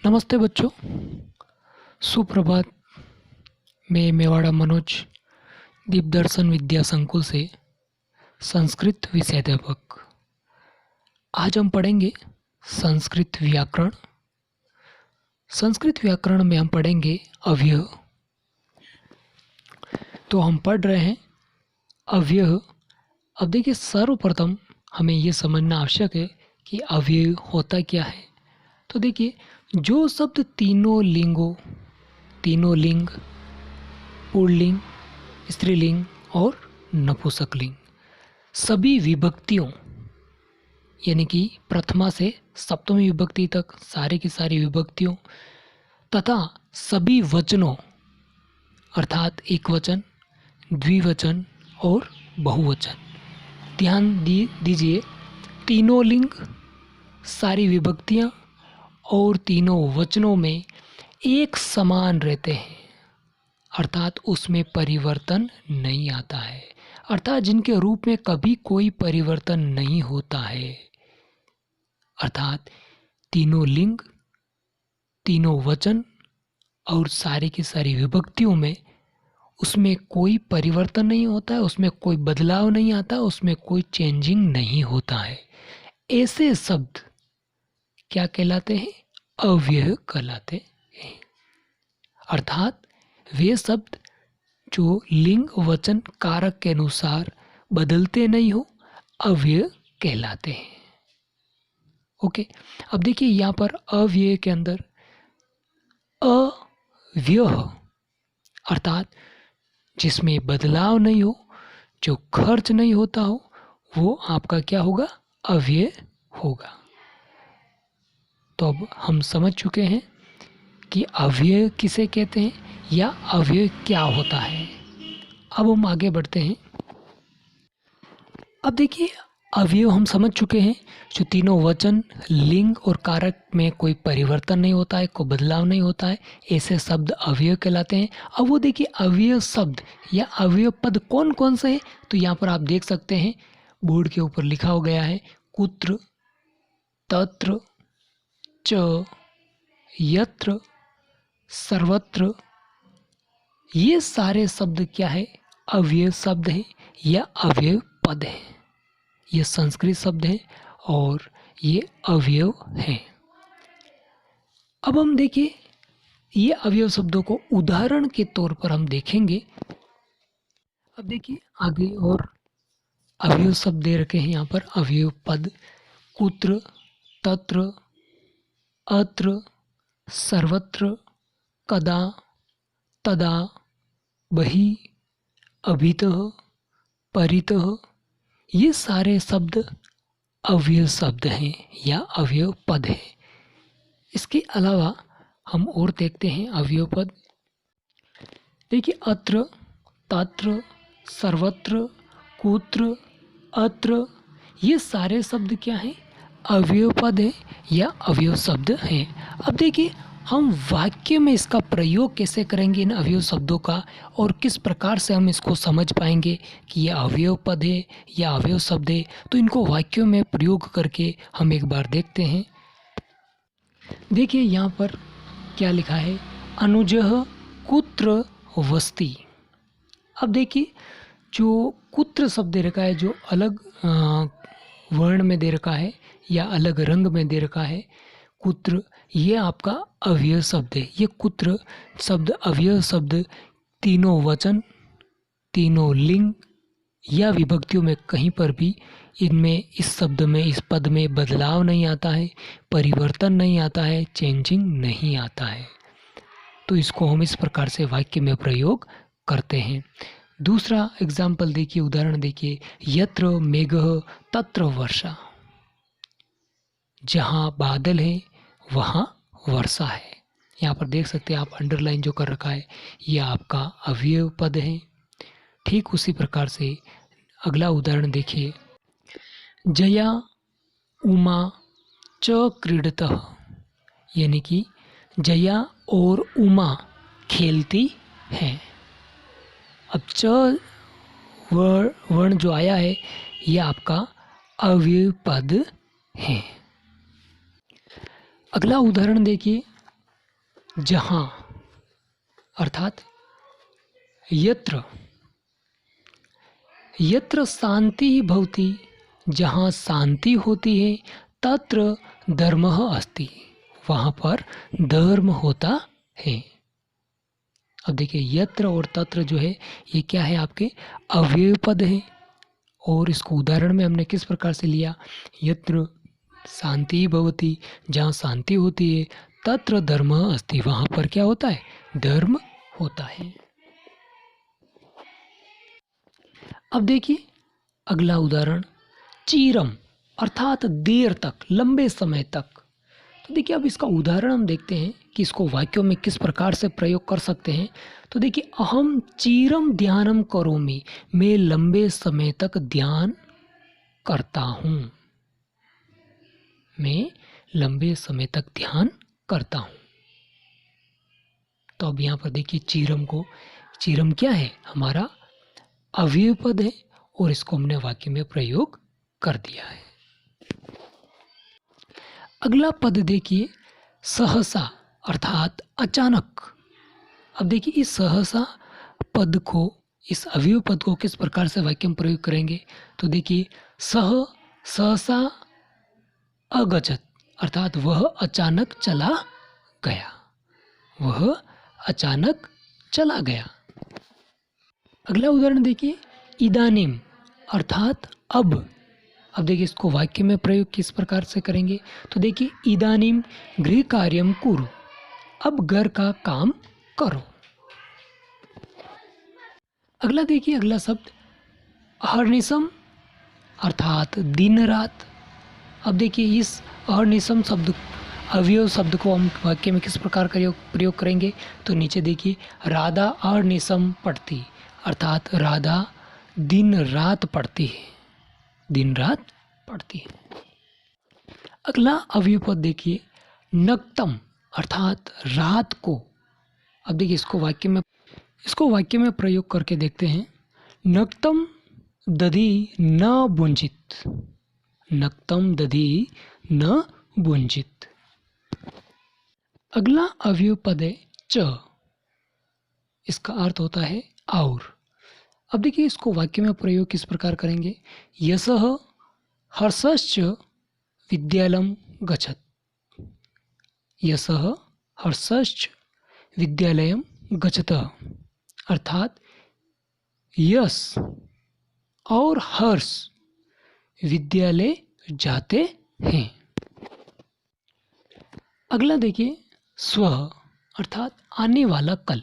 नमस्ते बच्चों, सुप्रभात। मैं मेवाड़ा मनोज दीपदर्शन विद्या संकुल से संस्कृत विषयाध्यापक। आज हम पढ़ेंगे संस्कृत व्याकरण। संस्कृत व्याकरण में हम पढ़ेंगे अव्यय। तो हम पढ़ रहे हैं अव्यय। अब देखिए, सर्वप्रथम हमें ये समझना आवश्यक है कि अव्यय होता क्या है। तो देखिए, जो शब्द तीनों लिंग, पुल्लिंग, स्त्रीलिंग और नपुंसकलिंग, सभी विभक्तियों यानी कि प्रथमा से सप्तमी विभक्ति तक सारी की सारी विभक्तियों तथा सभी वचनों अर्थात एक वचन, द्विवचन और बहुवचन, ध्यान दीजिए, तीनों लिंग, सारी विभक्तियाँ और तीनों वचनों में एक समान रहते हैं, अर्थात उसमें परिवर्तन नहीं आता है, अर्थात जिनके रूप में कभी कोई परिवर्तन नहीं होता है। अर्थात तीनों लिंग, तीनों वचन और सारी की सारी विभक्तियों में उसमें कोई परिवर्तन नहीं होता है, उसमें कोई बदलाव नहीं आता, उसमें कोई चेंजिंग नहीं होता है। ऐसे शब्द क्या कहलाते हैं? अव्यय कहलाते हैं। अर्थात वे शब्द जो लिंग वचन कारक के अनुसार बदलते नहीं हो, अव्यय कहलाते हैं। ओके, अब देखिए यहाँ पर अव्यय के अंदर अव्यय अर्थात जिसमें बदलाव नहीं हो, जो खर्च नहीं होता हो, वो आपका क्या होगा? अव्यय होगा। तो अब हम समझ चुके हैं कि अव्यय किसे कहते हैं या अव्यय क्या होता है। अब हम आगे बढ़ते हैं। अब देखिए, अव्यय हम समझ चुके हैं, जो तीनों वचन, लिंग और कारक में कोई परिवर्तन नहीं होता है, कोई बदलाव नहीं होता है, ऐसे शब्द अव्यय कहलाते हैं। अब वो देखिए, अव्यय शब्द या अव्यय पद कौन कौन से हैं, तो यहाँ पर आप देख सकते हैं, बोर्ड के ऊपर लिखा हो गया है, कुत्र, तत्र, च, यत्र, सर्वत्र। ये सारे शब्द क्या है? अव्यय शब्द है या अव्यय पद है। ये संस्कृत शब्द है और ये अव्यय है। अब हम देखिए, ये अव्यय शब्दों को उदाहरण के तौर पर हम देखेंगे। अब देखिए आगे और अव्यय शब्द दे रखे हैं यहाँ पर। अव्यय पद कुत्र, तत्र, अत्र, सर्वत्र, कदा, तदा, बहि, अभितः, परितः। ये सारे शब्द अव्यय शब्द हैं या अव्यय पद हैं। इसके अलावा हम और देखते हैं अव्यय पद। देखिए, अत्र, तत्र, सर्वत्र, कुत्र, अत्र, ये सारे शब्द क्या हैं? अव्यय पद हैं या अव्यय शब्द हैं। अब देखिए, हम वाक्य में इसका प्रयोग कैसे करेंगे इन अव्यय शब्दों का, और किस प्रकार से हम इसको समझ पाएंगे कि ये अव्यय पद है या अव्यय शब्द है। तो इनको वाक्यों में प्रयोग करके हम एक बार देखते हैं। देखिए यहाँ पर क्या लिखा है? अनुजः कुत्र वस्ति। अब देखिए, जो कुत्र शब्द दे रखा है, जो अलग वर्ण में दे रखा है या अलग रंग में दे रखा है, कुत्र, ये आपका अव्यय शब्द है। ये कुत्र शब्द अव्यय शब्द तीनों वचन, तीनों लिंग या विभक्तियों में कहीं पर भी इनमें, इस शब्द में, इस पद में बदलाव नहीं आता है, परिवर्तन नहीं आता है, चेंजिंग नहीं आता है। तो इसको हम इस प्रकार से वाक्य में प्रयोग करते हैं। दूसरा एग्जाम्पल देखिए, उदाहरण देखिए, यत्र मेघः तत्र वर्षा। जहाँ बादल है वहाँ वर्षा है। यहाँ पर देख सकते हैं आप, अंडरलाइन जो कर रखा है, ये आपका अव्यय पद है। ठीक उसी प्रकार से अगला उदाहरण देखिए, जया उमा च क्रीडतः, यानी कि जया और उमा खेलती हैं। अब च वर्ण जो आया है, ये आपका अव्यय पद है। अगला उदाहरण देखिए, जहाँ अर्थात यत्र, यत्र शांति भवति, जहाँ शांति होती है, तत्र धर्मः अस्ति, वहाँ पर धर्म होता है। अब देखिए यत्र और तत्र जो है ये क्या है, आपके अव्यय पद है। और इसको उदाहरण में हमने किस प्रकार से लिया, यत्र शांति भवति, जहाँ शांति होती है, तत्र धर्मः अस्ति, वहाँ पर क्या होता है, धर्म होता है। अब देखिए अगला उदाहरण, चीरम अर्थात देर तक, लंबे समय तक। तो देखिए अब इसका उदाहरण हम देखते हैं कि इसको वाक्यों में किस प्रकार से प्रयोग कर सकते हैं। तो देखिए अहम चीरम ध्यानम करोमि, मैं लंबे समय तक ध्यान करता हूँ, मैं लंबे समय तक ध्यान करता हूँ। तो अब यहाँ पर देखिए चीरम को, चीरम क्या है, हमारा अव्यय पद है और इसको हमने वाक्य में प्रयोग कर दिया है। अगला पद देखिए सहसा अर्थात अचानक। अब देखिए इस सहसा पद को, इस अव्यय पद को किस प्रकार से वाक्य में प्रयोग करेंगे। तो देखिए सहसा अगच्छत् अर्थात वह अचानक चला गया, वह अचानक चला गया। अगला उदाहरण देखिए इदानीम अर्थात अब। अब देखिए इसको वाक्य में प्रयोग किस प्रकार से करेंगे। तो देखिए इदानीम गृह कार्यम कुरु, अब घर का काम करो। अगला देखिए अगला शब्द अहर्निशम अर्थात दिन रात। अब देखिए इस अहर्निशम शब्द, अवयव शब्द को हम वाक्य में किस प्रकार प्रयोग करेंगे। तो नीचे देखिए राधा अहर्निशम पढ़ती अर्थात राधा दिन रात पढ़ती है, दिन रात पढ़ती है। अगला अव्यय पद देखिए नक्तम अर्थात रात को। अब देखिए इसको वाक्य में प्रयोग करके देखते हैं। नक्तम दधि न बुंजित, नक्तम दधि न बुंजित। अगला अव्यय पद है च, इसका अर्थ होता है और। अब देखिए इसको वाक्य में प्रयोग किस प्रकार करेंगे। यशः हर्षश्च विद्यालयं गच्छत्, यशः हर्षश्च विद्यालयं गच्छत अर्थात यश और हर्ष विद्यालय जाते हैं। अगला देखिए स्व अर्थात आने वाला कल,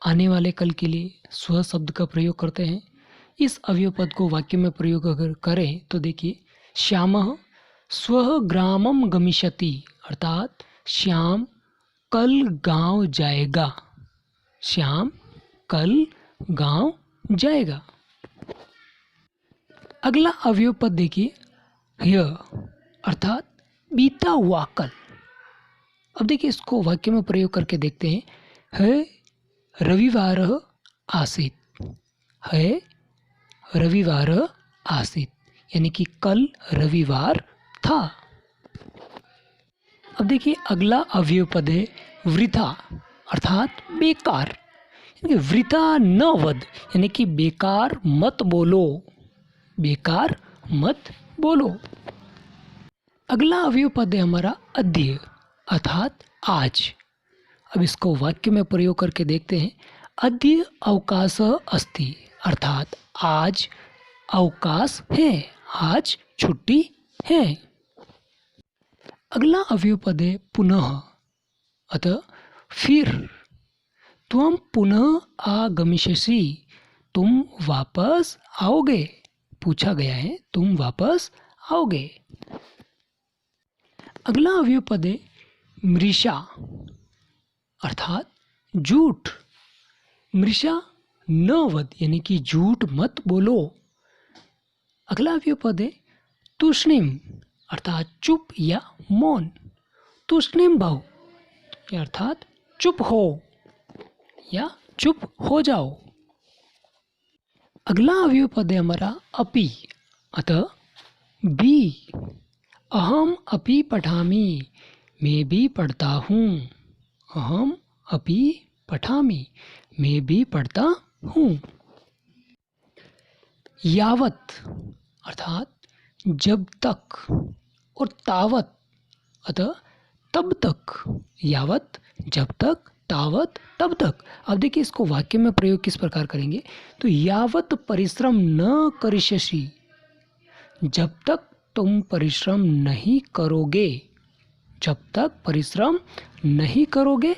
आने वाले कल के लिए स्व शब्द का प्रयोग करते हैं। इस अव्यय पद को वाक्य में प्रयोग अगर करें तो देखिए श्यामः स्वः ग्रामम गमिष्यति अर्थात श्याम कल गांव जाएगा, श्याम कल गांव जाएगा। अगला अव्यय पद देखिए ह्य अर्थात बीता हुआ कल। अब देखिए इसको वाक्य में प्रयोग करके देखते हैं। है रविवार आसीत्, है रविवार आसीत् यानी कि कल रविवार था। अब देखिए अगला अव्यय पद है वृथा अर्थात बेकार, यानी वृथा न वद यानी कि बेकार मत बोलो, बेकार मत बोलो। अगला अव्यय पद है हमारा अद्य अर्थात आज। अब इसको वाक्य में प्रयोग करके देखते हैं। अद्य अवकाश अस्ति अर्थात आज अवकाश है, आज छुट्टी है। अगला अव्यय पद है पुनः अतः फिर। त्वं पुनः आगमिष्यसि, तुम वापस आओगे, पूछा गया है तुम वापस आओगे। अगला अव्यय पद है मृषा अर्थात झूठ, मृषा न वद यानी कि झूठ मत बोलो। अगला अव्यय पद है तूष्णीम अर्थात चुप या मौन, तूष्णीम भाव अर्थात चुप हो या चुप हो जाओ। अगला अव्यय पद है हमारा अपि अतः भी। अहम अपि पठामि, मैं भी पढ़ता हूँ। अहम अपि पठामि, मैं भी पढ़ता हूँ। यावत अर्थात जब तक और तावत अतः तब तक। यावत जब तक, तावत तब तक। अब देखिए इसको वाक्य में प्रयोग किस प्रकार करेंगे। तो यावत परिश्रम न करिष्यसि, जब तक तुम परिश्रम नहीं करोगे, जब तक परिश्रम नहीं करोगे,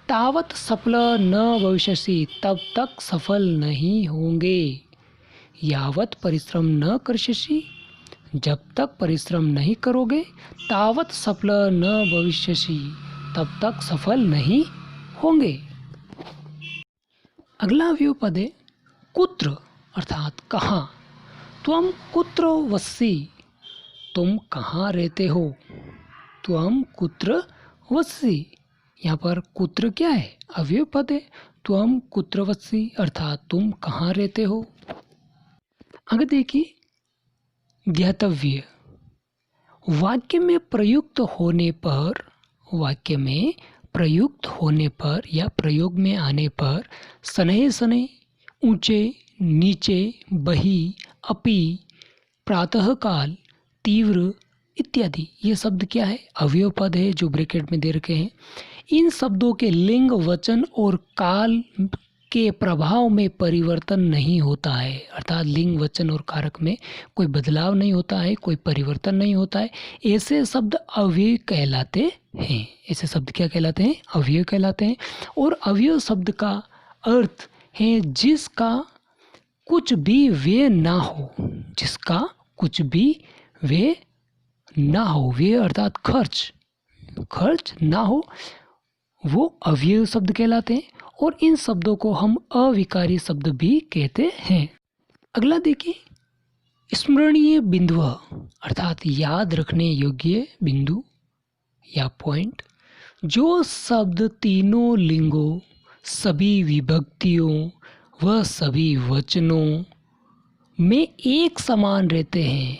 तावत सफल न भविष्यसि, तब तक सफल नहीं होंगे। यावत परिश्रम न करिष्यसि, जब तक परिश्रम नहीं करोगे, तावत सफल न भविष्यसि, तब तक सफल नहीं होंगे। अगला अवयव पद है कुत्र अर्थात कहाँ। त्वम कुत्र वससि, तुम कहाँ रहते हो। त्वम कुत्र वससि, यहाँ पर कुत्र क्या है, अवयव पद है। त्वम कुत्र वससि अर्थात तुम कहाँ रहते हो। आगे देखिए ज्ञातव्य। वाक्य में प्रयुक्त होने पर, वाक्य में प्रयुक्त होने पर या प्रयोग में आने पर शनैः शनैः, ऊंचे नीचे, बहि, अपि, प्रातःकाल, तीव्र इत्यादि ये शब्द क्या है, अवयव पद है जो ब्रैकेट में दे रखे हैं। इन शब्दों के लिंग, वचन और काल के प्रभाव में परिवर्तन नहीं होता है। अर्थात लिंग, वचन और कारक में कोई बदलाव नहीं होता है, कोई परिवर्तन नहीं होता है। ऐसे शब्द अव्यय कहलाते हैं। ऐसे शब्द क्या कहलाते हैं, अव्यय कहलाते हैं। और अव्यय शब्द का अर्थ है जिसका कुछ भी व्यय ना हो, जिसका कुछ भी व्यय ना हो, व्यय अर्थात खर्च, खर्च ना हो, वो अव्यय शब्द कहलाते हैं। और इन शब्दों को हम अविकारी शब्द भी कहते हैं। अगला देखिए स्मरणीय बिंदु अर्थात याद रखने योग्य बिंदु या पॉइंट। जो शब्द तीनों लिंगों, सभी विभक्तियों व सभी वचनों में एक समान रहते हैं,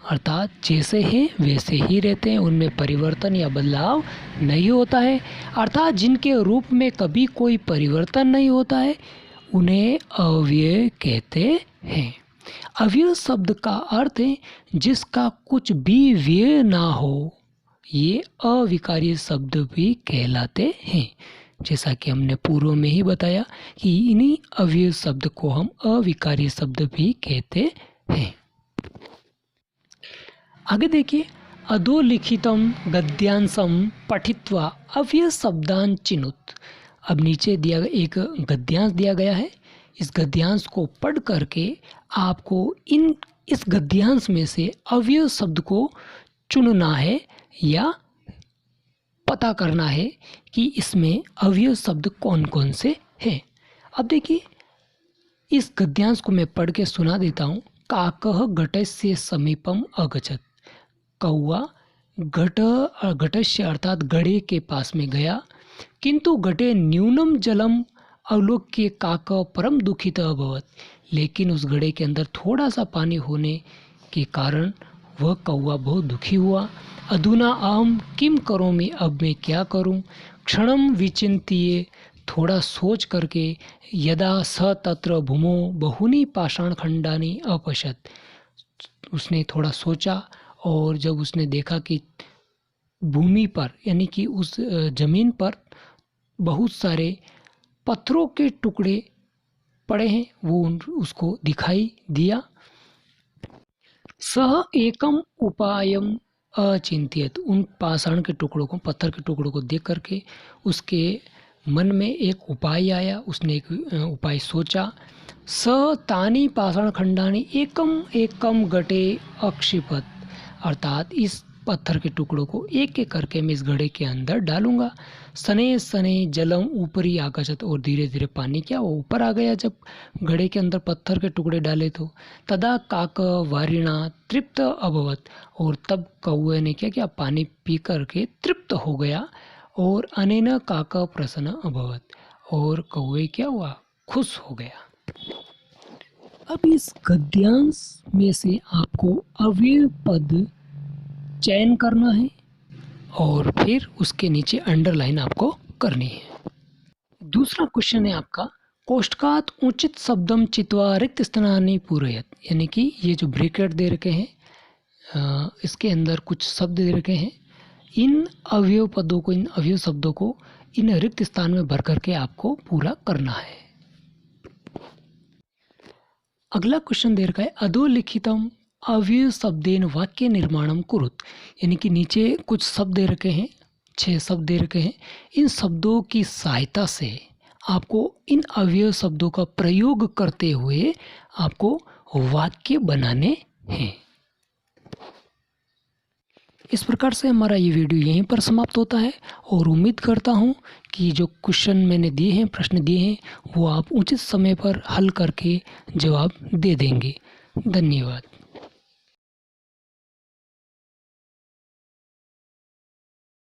अर्थात जैसे हैं वैसे ही रहते हैं, उनमें परिवर्तन या बदलाव नहीं होता है, अर्थात जिनके रूप में कभी कोई परिवर्तन नहीं होता है, उन्हें अव्यय कहते हैं। अव्यय शब्द का अर्थ है जिसका कुछ भी व्यय ना हो, ये अविकारी शब्द भी कहलाते हैं। जैसा कि हमने पूर्व में ही बताया कि इन्हीं अव्यय शब्द को हम अविकारी शब्द भी कहते हैं। आगे देखिए अधोलिखितम गद्यांशम पठित्वा अव्यय शब्दान चिनुत। अब नीचे दिया एक गद्यांश दिया गया है। इस गद्यांश को पढ़ करके आपको इस गद्यांश में से अव्यय शब्द को चुनना है या पता करना है कि इसमें अव्यय शब्द कौन कौन से हैं। अब देखिए इस गद्यांश को मैं पढ़ के सुना देता हूँ। काकः घटस्य समीपम अगच्छत्, कौवा घटस्य अर्थात घड़े के पास में गया, किंतु घटे न्यूनम जलम अवलोक्य काक परम दुखित अभवत्, लेकिन उस घड़े के अंदर थोड़ा सा पानी होने के कारण वह कौवा बहुत दुखी हुआ। अधुना अहम किम करोमि, अब मैं क्या करूं। क्षणम विचिन्त्य, थोड़ा सोच करके, यदा स तत्र भूमौ बहुनी पाषाण खंडानि अपश्यत्, उसने थोड़ा सोचा और जब उसने देखा कि भूमि पर यानी कि उस जमीन पर बहुत सारे पत्थरों के टुकड़े पड़े हैं, वो उसको दिखाई दिया। सह एकम उपायम अचिंत्यत, उन पाषाण के टुकड़ों को, पत्थर के टुकड़ों को देख करके उसके मन में एक उपाय आया। उसने एक उपाय सोचा। स तानी पाषाण खंडानी एकम एकम घटे अक्षिपत, अर्थात इस पत्थर के टुकड़ों को एक एक करके मैं इस घड़े के अंदर डालूंगा। सने सने जलम ऊपरी आकाशत, और धीरे धीरे पानी क्या वो ऊपर आ गया जब घड़े के अंदर पत्थर के टुकड़े डाले तो। तदा काक वारिणा तृप्त अभवत, और तब कौवे ने क्या किया, पानी पी करके तृप्त हो गया। और अनेन काक प्रसन्न अभवत, और कौवे क्या हुआ, खुश हो गया। अब इस गद्यांश में से आपको अव्यय पद चयन करना है और फिर उसके नीचे अंडरलाइन आपको करनी है। दूसरा क्वेश्चन है आपका, कोष्ठकात उचित शब्दम चित्वा रिक्त स्थानानि पूरयत, यानी कि ये जो ब्रैकेट दे रखे हैं इसके अंदर कुछ शब्द दे रखे हैं, इन अवयव पदों को, इन अवयव शब्दों को इन रिक्त स्थान में भर करके आपको पूरा करना है। अगला क्वेश्चन दे रखा है, अधोलिखितम अवयव शब्देन वाक्य निर्माणम कुरुत, यानी कि नीचे कुछ शब्द दे रखे हैं, 6 शब्द दे रखे हैं। इन शब्दों की सहायता से आपको इन अवयव शब्दों का प्रयोग करते हुए आपको वाक्य बनाने हैं। इस प्रकार से हमारा ये वीडियो यहीं पर समाप्त होता है और उम्मीद करता हूँ कि जो क्वेश्चन मैंने दिए हैं, प्रश्न दिए हैं, वो आप उचित समय पर हल करके जवाब दे देंगे। धन्यवाद।